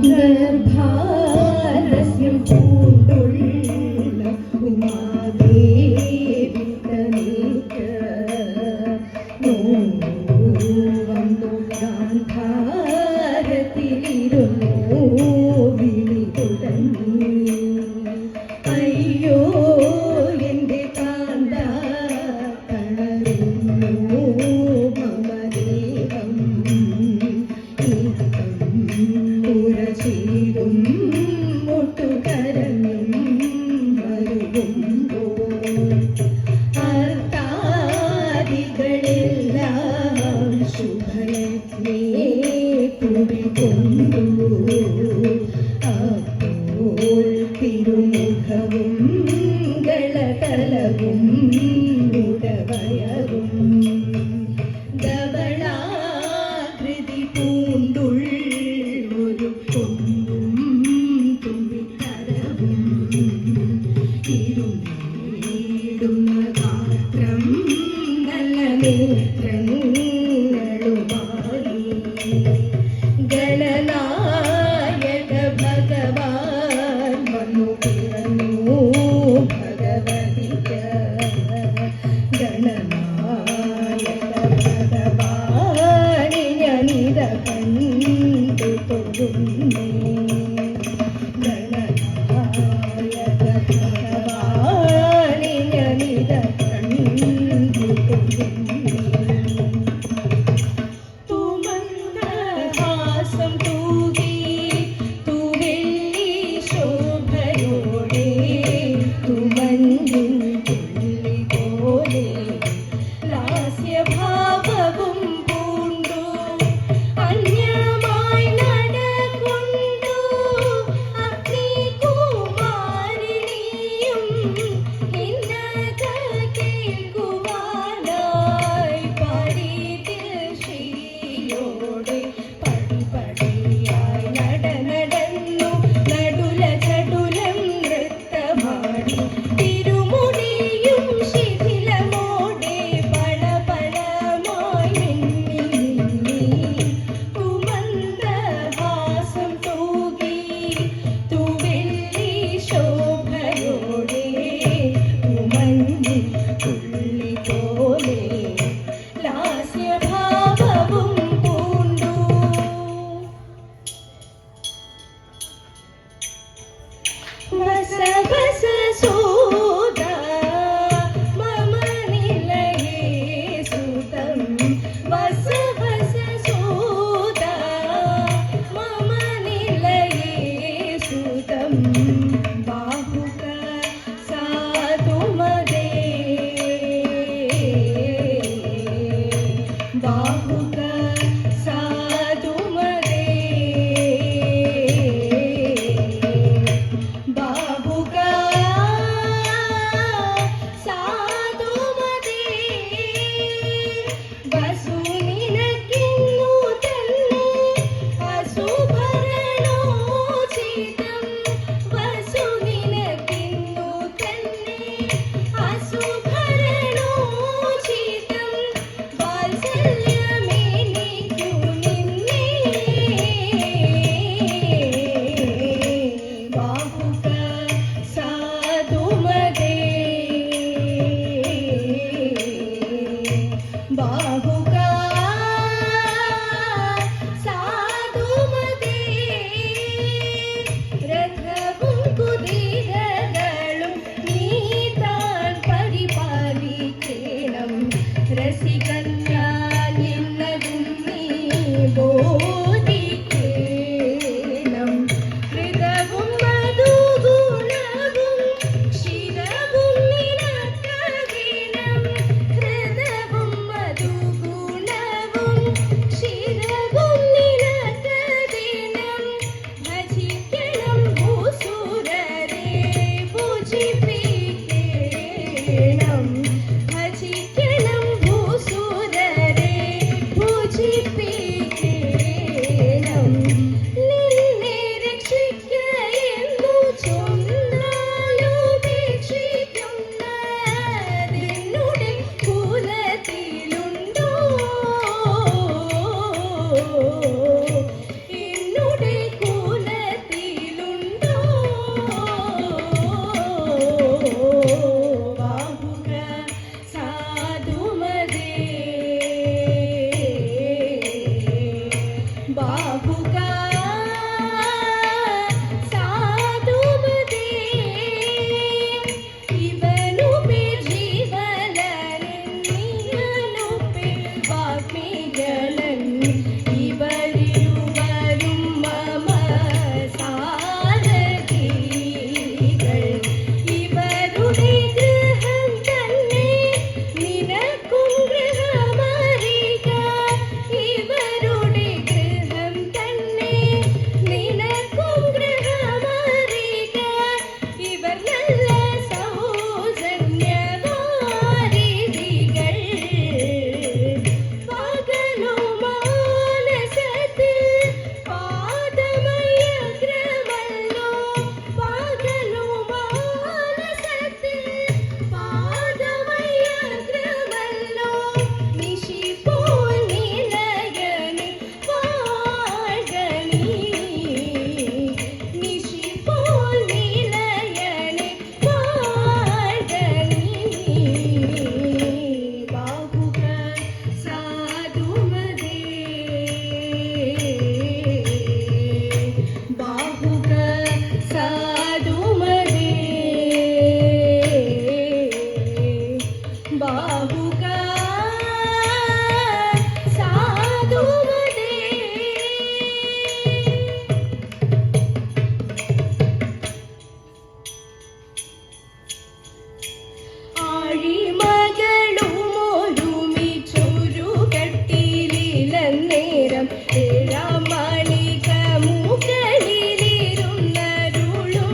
ഗർഭാരസ്യം പൂണ്ടുള്ള ഉമാദേവി തനിക്ക് വന്നു ഗാന്ധാരത്തിലിരുന്നു വിളി തുടങ്ങി. അയ്യോ എന്റെ കാന്ത തളരുന്നു മമദേഹം ഉരചീരും മുട്ടുകരഞ്ഞും വരുമ്പോൾ അർത്താദികളെല്ലാം ശുഭയജ്ഞേ കുടികൊണ്ടു. അപ്പോൾ തിരുമുഖവും ഗളതലവും ഉടവയറും ധവളാകൃതി പൂണ്ടുള്ളൊരു കൊമ്പും തുമ്പിക്കരവും ഇരുന്നേടുന്ന ഗാത്രം നല്ല നേത്രങ്ങളുമായി ഗണനായക ഭഗവാൻ വന്നു പിറന്നു ഭഗവതിക്ക്. ഗണനായക ഭഗവാനെ ഞാനിത കണ്ടു തൊഴുന്നേ. ഗണനായക ഭഗവാനെ ഞാനിത കണ്ടു തൊഴുന്നേ. ഹാസം തൂകി തൂവെള്ളി ശോഭയോടെ തുമഞ്ഞും തുള്ളി പോലെ ലാസ്യഭാവവും പൂണ്ടു അന്യമായി നടകൊണ്ടു അഗ്നികുമാരിണിയും ഇന്നത കേൾക്കുവാനായി പാടിതിൽ ശ്രീയോടെ പടിപടിയായി നടന്നു നടുല ചടുലം നൃത്തമാടി തിരുമുടിയും ശിഥിലമോടെ വാവുക സാധുമതേ. ആഴിമകളുമൊരുമിച്ചൊരു കട്ടിലിലന്നേരം ഏഴാം മാളിക മുകളിലിരുന്നരുളും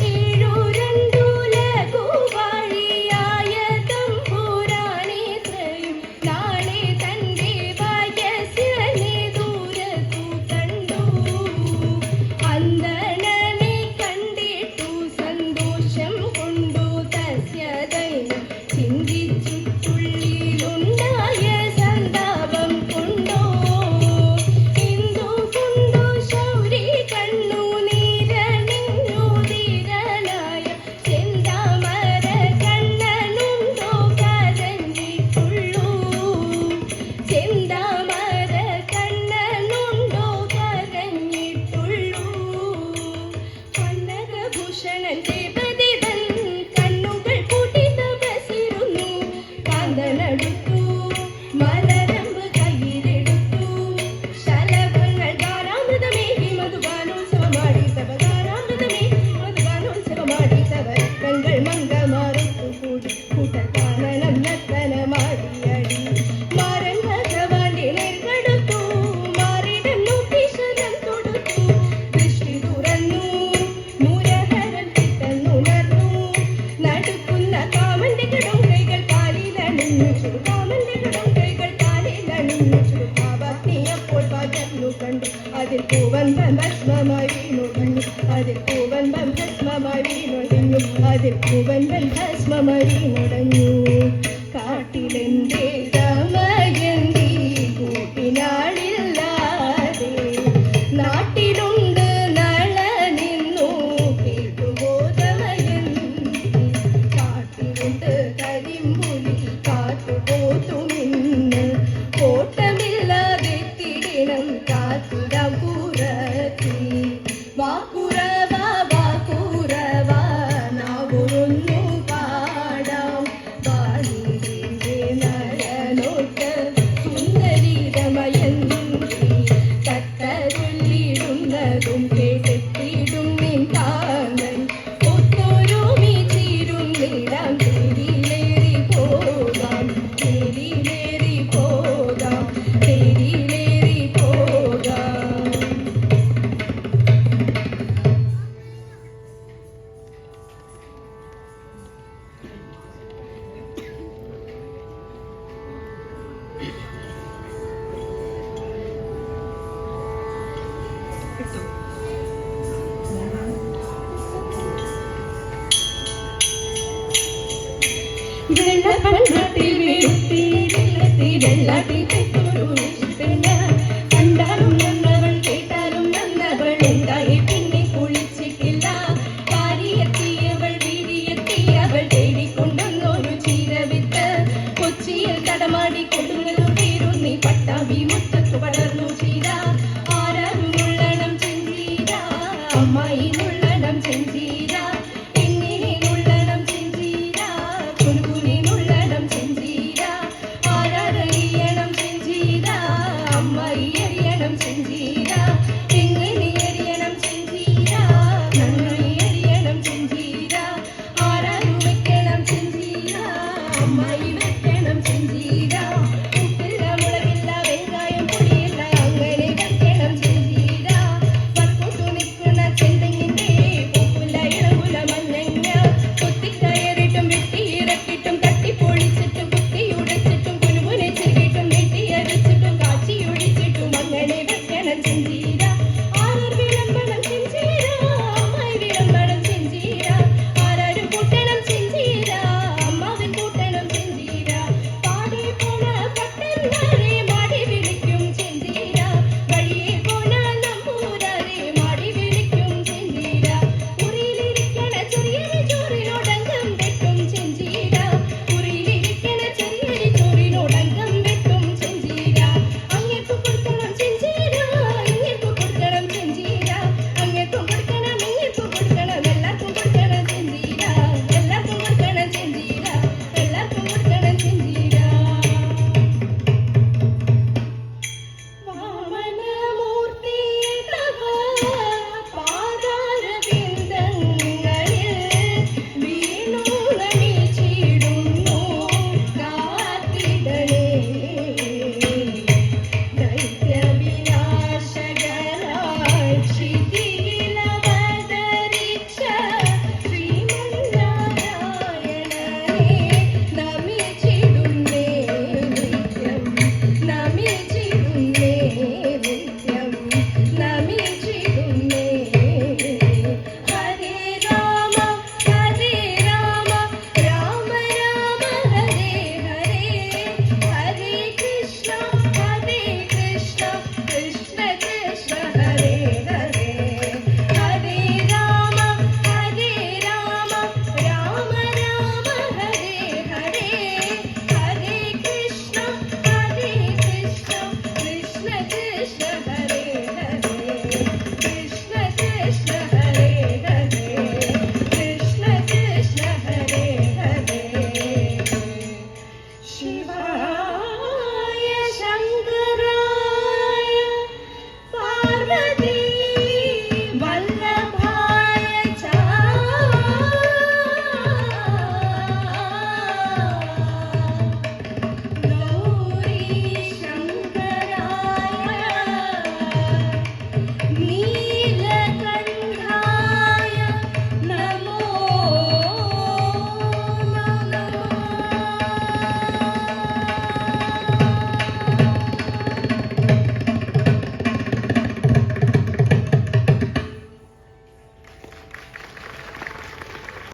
ഏഴു രണ്ടുലകുവാഴിയായ തമ്പുരാനേത്രയും നാളെ തന്റെ വയസ്സനെ ദൂരത്തു കണ്ടു. അന്തണനെ കണ്ടിട്ടു സന്തോഷം കൊണ്ടു തസ്യദൈനം ചിന്തിച്ചിട്ടുള്ളിലുണ്ടായ സന്താപം കൊണ്ടോ എന്തുകൊണ്ടോ ശൗരി കണ്ണു നീരണിഞ്ഞുതിരനായ ചെന്താമര കണ്ണനുണ്ടോ കരഞ്ഞിട്ടുള്ളൂ. ചെന്താമര കണ്ണനുണ്ടോ കരഞ്ഞിട്ടുള്ളൂ. കനകഭൂഷണൻ ദേവദേവൻ കണ്ണുകൾ പൂട്ടി തപസിരുന്നു. കാന്തനടുത്തു മലരമ്പ് കയ്യിലെടുത്തു. ശലഭങ്ങൾ ഗാനാമൃതമേകി മധുഗാനോത്സവമാടി തവ ഗാനാമൃതമേകി മധുഗാനോത്സവമാടി തവ രക്തങ്ങൾ മംഗമാറുത്തു കൂടി കൂട്ടത്താനനം നർത്തനമാടിയടി. മാരൻ ഭഗവാന്റെ നേർകടുത്തു മാറിടം നോക്കി ശരം തൊടുത്തു. ദൃഷ്ടി തുറന്നു മൂലഹരൻ പെട്ടെന്നുണർന്നു. നടുക്കുന്ന കാമന്റെ കടുംകൈകൾ കാലിലണിഞ്ഞു ചുരു. കാമന്റെ കടുംകൈകൾ കാലിലണിഞ്ഞു ചുരു. ഭാവാഗ്നിയപ്പോൾ പകർന്നു കണ്ടു. അതിൽ പൂവൻപം ഭസ്മമായി വീണൊഴിഞ്ഞു. അതിൽ പൂവൻപം ഭസ്മമായി വീണൊഴിഞ്ഞു. അതിൽ പൂവൻപം ഭസ്മമായി വീണൊടഞ്ഞു. കാട്ടിലെന്തേ ദമയന്തി കൂട്ടിനാളില്ലാതെ നാട്ടിലുണ്ട് നളനിന്നു കേട്ടുവോ ദമയന്തി. കാട്ടിലുണ്ട് കരിമ്പുലി കാട്ടുപോത്തുമിന്ന് ഓട്ടമില്ലാതെ തിരിണം കാത്തുരാം കൂറത്തി. വാക്കുറവ വാക്കുറവ നാവുന്നു പാടാം വാണിന്റെ നയനോട്ട് സുന്ദരിതമയന്തി. കത്തരുള്ളിടുന്നതും കേട്ടിടും നിൻ താങ്ങൻ ഒത്തൊരുമിച്ചിരുന്നിടാം. തേരിലേറി പോകാം തേരിലേറി പോകാം തേരിലേറി പോകാം. വെള്ളപ്പൺകാട്ടിൽ വെളുത്തി വെള്ളത്തി വെള്ളാട്ടി പെട്ടൊരു പെണ്ണ